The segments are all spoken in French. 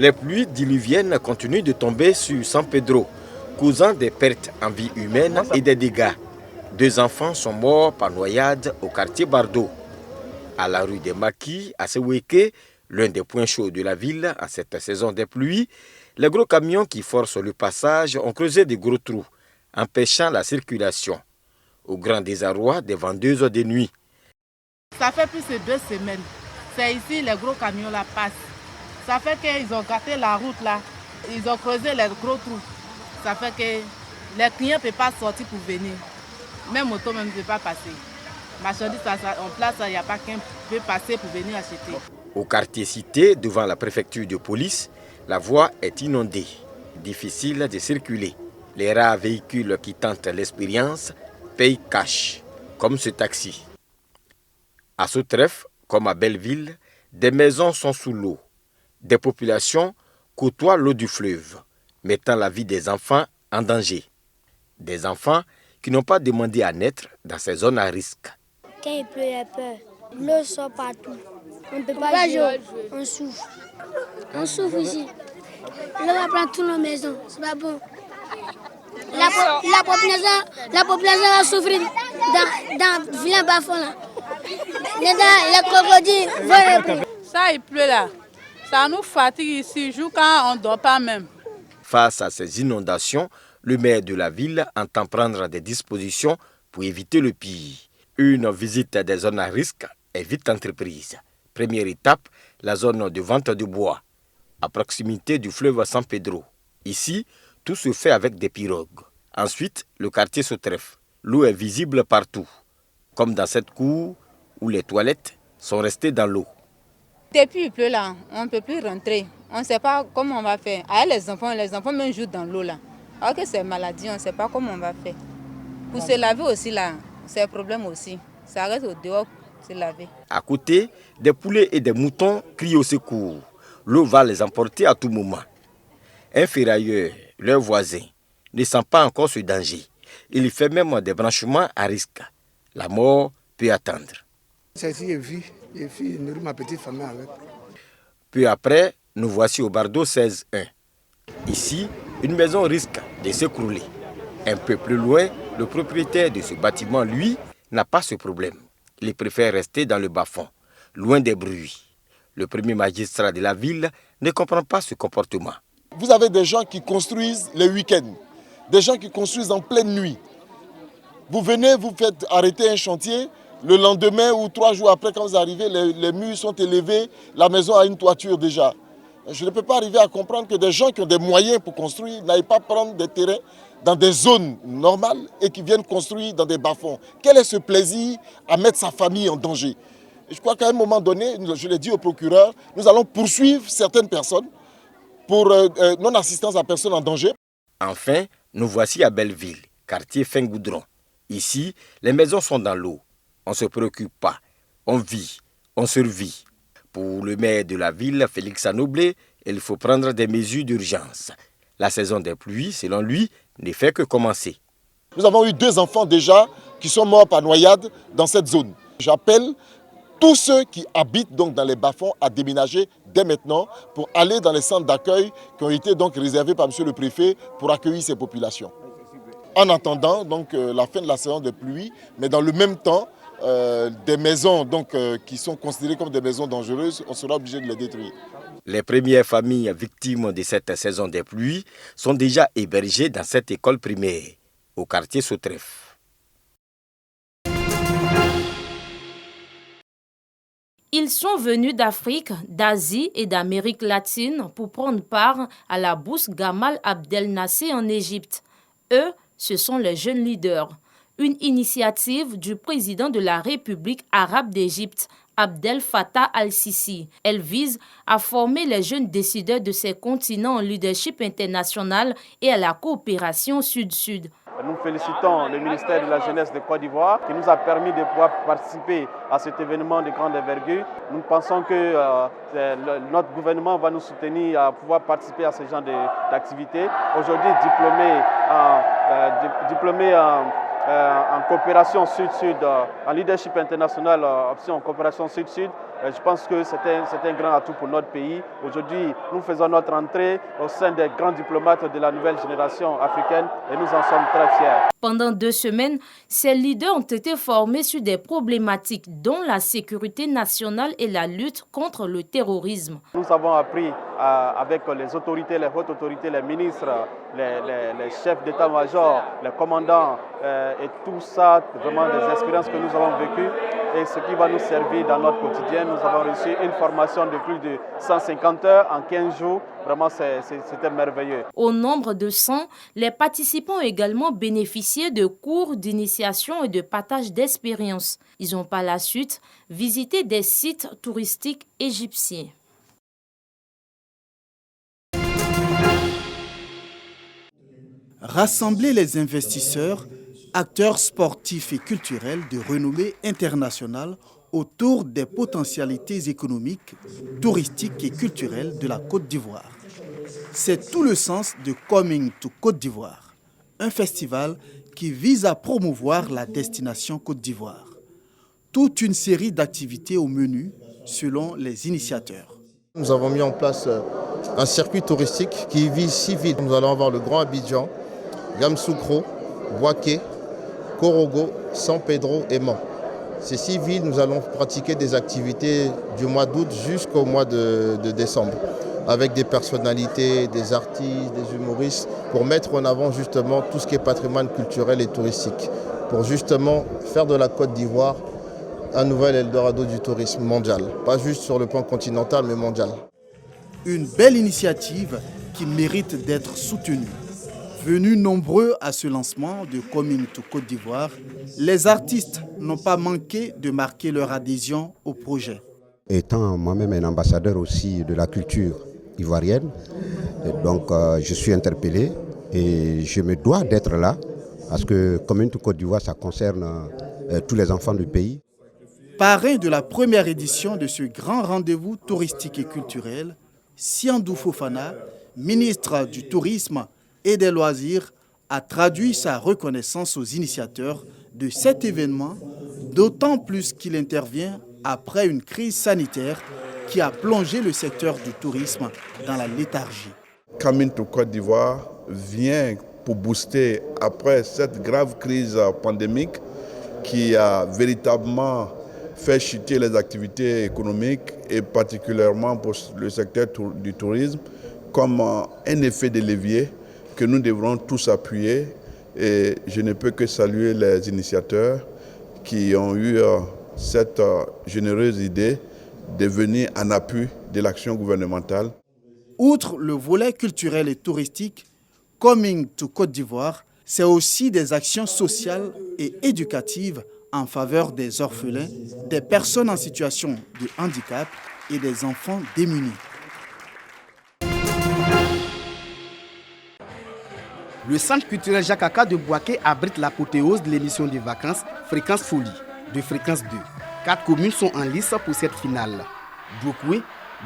Les pluies diluviennes continuent de tomber sur San Pedro, causant des pertes en vie humaine et des dégâts. 2 enfants sont morts par noyade au quartier Bardo. À la rue des Maquis, à Seweke, l'un des points chauds de la ville en cette saison des pluies, les gros camions qui forcent le passage ont creusé de gros trous, empêchant la circulation. Au grand désarroi des vendeuses de nuit. Ça fait plus de 2 semaines. C'est ici les gros camions là passent. Ça fait qu'ils ont gâté la route là. Ils ont creusé les gros trous. Ça fait que les clients ne peuvent pas sortir pour venir. Même moto même ne peut pas passer. Marchandises en place, il n'y a pas qu'un peut passer pour venir acheter. Au quartier Cité, devant la préfecture de police, la voie est inondée. Difficile de circuler. Les rares véhicules qui tentent l'expérience payent cash, comme ce taxi. À Sotref, comme à Belleville, des maisons sont sous l'eau. Des populations côtoient l'eau du fleuve, mettant la vie des enfants en danger. Des enfants qui n'ont pas demandé à naître dans ces zones à risque. Quand il pleut, il y a peur. L'eau sort partout. On ne peut pas jouer. On souffre. On souffre ici. L'eau va prendre toutes nos maisons. C'est pas bon. La population va souffrir dans le vilain bas-fond là. Les crocodiles vont. Ça, il pleut là. Ça nous fatigue ici, jour quand on ne dort pas même. Face à ces inondations, le maire de la ville entend prendre des dispositions pour éviter le pire. Une visite des zones à risque est vite entreprise. Première étape, la zone de vente de bois, à proximité du fleuve San Pedro. Ici, tout se fait avec des pirogues. Ensuite, le quartier Sotref. L'eau est visible partout, comme dans cette cour où les toilettes sont restées dans l'eau. Depuis il pleut là, on ne peut plus rentrer. On ne sait pas comment on va faire. Avec les enfants même jouent dans l'eau là. Alors que c'est maladie, on ne sait pas comment on va faire. Pour se laver aussi là, c'est un problème aussi. Ça reste au dehors pour se laver. À côté, des poulets et des moutons crient au secours. L'eau va les emporter à tout moment. Un ferrailleur, leur voisin, ne sent pas encore ce danger. Il fait même des branchements à risque. La mort peut attendre. Je nourris ma petite famille avec. Peu après, nous voici au Bardo 16-1. Ici, une maison risque de s'écrouler. Un peu plus loin, le propriétaire de ce bâtiment, lui, n'a pas ce problème. Il préfère rester dans le bas-fond, loin des bruits. Le premier magistrat de la ville ne comprend pas ce comportement. Vous avez des gens qui construisent les week-ends, des gens qui construisent en pleine nuit. Vous venez, vous faites arrêter un chantier, le lendemain ou 3 jours après, quand vous arrivez, les murs sont élevés, la maison a une toiture déjà. Je ne peux pas arriver à comprendre que des gens qui ont des moyens pour construire n'aillent pas prendre des terrains dans des zones normales et qui viennent construire dans des bas-fonds. Quel est ce plaisir à mettre sa famille en danger? Je crois qu'à un moment donné, je l'ai dit au procureur, nous allons poursuivre certaines personnes pour non-assistance à personne en danger. Enfin, nous voici à Belleville, quartier Fin-Goudron. Ici, les maisons sont dans l'eau. On ne se préoccupe pas. On vit, on survit. Pour le maire de la ville, Félix Anoblé, il faut prendre des mesures d'urgence. La saison des pluies, selon lui, ne fait que commencer. Nous avons eu 2 enfants déjà qui sont morts par noyade dans cette zone. J'appelle tous ceux qui habitent donc dans les bas-fonds à déménager dès maintenant pour aller dans les centres d'accueil qui ont été donc réservés par M. le préfet pour accueillir ces populations. En attendant donc la fin de la saison des pluies, mais dans le même temps, des maisons donc, qui sont considérées comme des maisons dangereuses, on sera obligé de les détruire. Les premières familles victimes de cette saison des pluies sont déjà hébergées dans cette école primaire, au quartier Sotref. Ils sont venus d'Afrique, d'Asie et d'Amérique latine pour prendre part à la bourse Gamal Abdel Nasser en Égypte. Eux, ce sont les jeunes leaders. Une initiative du président de la République arabe d'Égypte, Abdel Fattah al-Sisi. Elle vise à former les jeunes décideurs de ces continents en leadership international et à la coopération sud-sud. Nous félicitons le ministère de la Jeunesse de Côte d'Ivoire qui nous a permis de pouvoir participer à cet événement de grande envergure. Nous pensons que notre gouvernement va nous soutenir à pouvoir participer à ce genre d'activités. Aujourd'hui, diplômé en coopération sud-sud, en leadership international, option coopération sud-sud. Je pense que c'est un grand atout pour notre pays. Aujourd'hui, nous faisons notre entrée au sein des grands diplomates de la nouvelle génération africaine et nous en sommes très fiers. Pendant 2 semaines, ces leaders ont été formés sur des problématiques dont la sécurité nationale et la lutte contre le terrorisme. Nous avons appris avec les autorités, les hautes autorités, les ministres, les chefs d'état-major, les commandants et tout ça, vraiment des expériences que nous avons vécues et ce qui va nous servir dans notre quotidien. Nous avons reçu une formation de plus de 150 heures en 15 jours. Vraiment, c'était merveilleux. Au nombre de 100, les participants ont également bénéficié de cours d'initiation et de partage d'expériences. Ils ont par la suite visité des sites touristiques égyptiens. Rassembler les investisseurs, acteurs sportifs et culturels de renommée internationale autour des potentialités économiques, touristiques et culturelles de la Côte d'Ivoire. C'est tout le sens de Coming to Côte d'Ivoire, un festival qui vise à promouvoir la destination Côte d'Ivoire. Toute une série d'activités au menu selon les initiateurs. Nous avons mis en place un circuit touristique qui vise 6 villes. Nous allons avoir le Grand Abidjan, Yamoussoukro, Bouaké, Korogo, San Pedro et Mans. Ces 6 villes, nous allons pratiquer des activités du mois d'août jusqu'au mois de décembre, avec des personnalités, des artistes, des humoristes, pour mettre en avant justement tout ce qui est patrimoine culturel et touristique, pour justement faire de la Côte d'Ivoire un nouvel Eldorado du tourisme mondial, pas juste sur le plan continental, mais mondial. Une belle initiative qui mérite d'être soutenue. Venus nombreux à ce lancement de Coming to Côte d'Ivoire, les artistes n'ont pas manqué de marquer leur adhésion au projet. Étant moi-même un ambassadeur aussi de la culture ivoirienne, donc je suis interpellé et je me dois d'être là parce que Coming to Côte d'Ivoire, ça concerne tous les enfants du pays. Parrain de la première édition de ce grand rendez-vous touristique et culturel, Siandou Fofana, ministre du Tourisme et des Loisirs, a traduit sa reconnaissance aux initiateurs de cet événement, d'autant plus qu'il intervient après une crise sanitaire qui a plongé le secteur du tourisme dans la léthargie. Coming to Côte d'Ivoire vient pour booster après cette grave crise pandémique qui a véritablement fait chuter les activités économiques et particulièrement pour le secteur du tourisme comme un effet de levier que nous devrons tous appuyer. Et je ne peux que saluer les initiateurs qui ont eu cette généreuse idée de venir en appui de l'action gouvernementale. Outre le volet culturel et touristique, Coming to Côte d'Ivoire, c'est aussi des actions sociales et éducatives en faveur des orphelins, des personnes en situation de handicap et des enfants démunis. Le centre culturel Jacques Aka de Bouaké abrite l'apothéose de l'émission de vacances Fréquence Folie de Fréquence 2. 4 communes sont en lice pour cette finale. Bouakoué,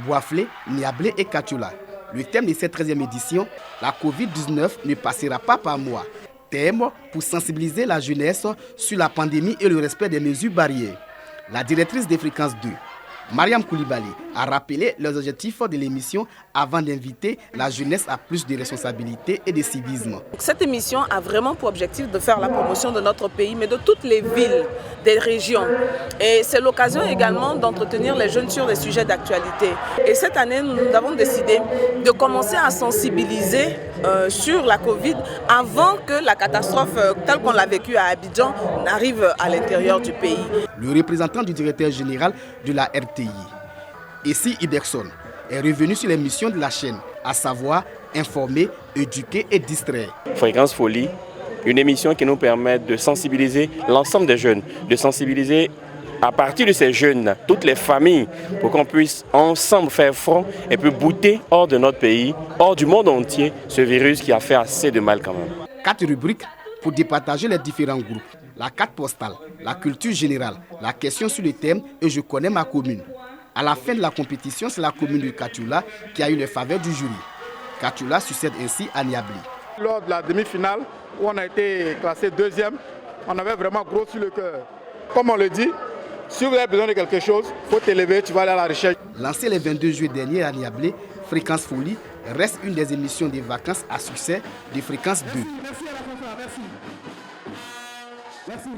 Boaflé, Niablé et Katioula. Le thème de cette 13e édition, la Covid-19 ne passera pas par mois. Thème pour sensibiliser la jeunesse sur la pandémie et le respect des mesures barrières. La directrice des Fréquences 2, Mariam Koulibaly, a rappelé les objectifs de l'émission avant d'inviter la jeunesse à plus de responsabilité et de civisme. Cette émission a vraiment pour objectif de faire la promotion de notre pays, mais de toutes les villes, des régions. Et c'est l'occasion également d'entretenir les jeunes sur des sujets d'actualité. Et cette année, nous avons décidé de commencer à sensibiliser sur la Covid avant que la catastrophe telle qu'on l'a vécue à Abidjan n'arrive à l'intérieur du pays. Le représentant du directeur général de la RTI, Essi Iberson, est revenu sur les missions de la chaîne, à savoir informer, éduquer et distraire. Fréquence Folie, une émission qui nous permet de sensibiliser l'ensemble des jeunes, de sensibiliser à partir de ces jeunes, toutes les familles, pour qu'on puisse ensemble faire front et puis bouter hors de notre pays, hors du monde entier, ce virus qui a fait assez de mal quand même. 4 rubriques pour départager les différents groupes. La carte postale, la culture générale, la question sur le thème et je connais ma commune. À la fin de la compétition, c'est la commune de Katioula qui a eu les faveurs du jury. Katioula succède ainsi à Niablé. Lors de la demi-finale, où on a été classé 2e, on avait vraiment gros sur le cœur. Comme on le dit, si vous avez besoin de quelque chose, il faut t'élever, tu vas aller à la recherche. Lancée le 22 juillet dernier à Niablé, Fréquence Folie reste une des émissions des vacances à succès de Fréquence 2. Merci.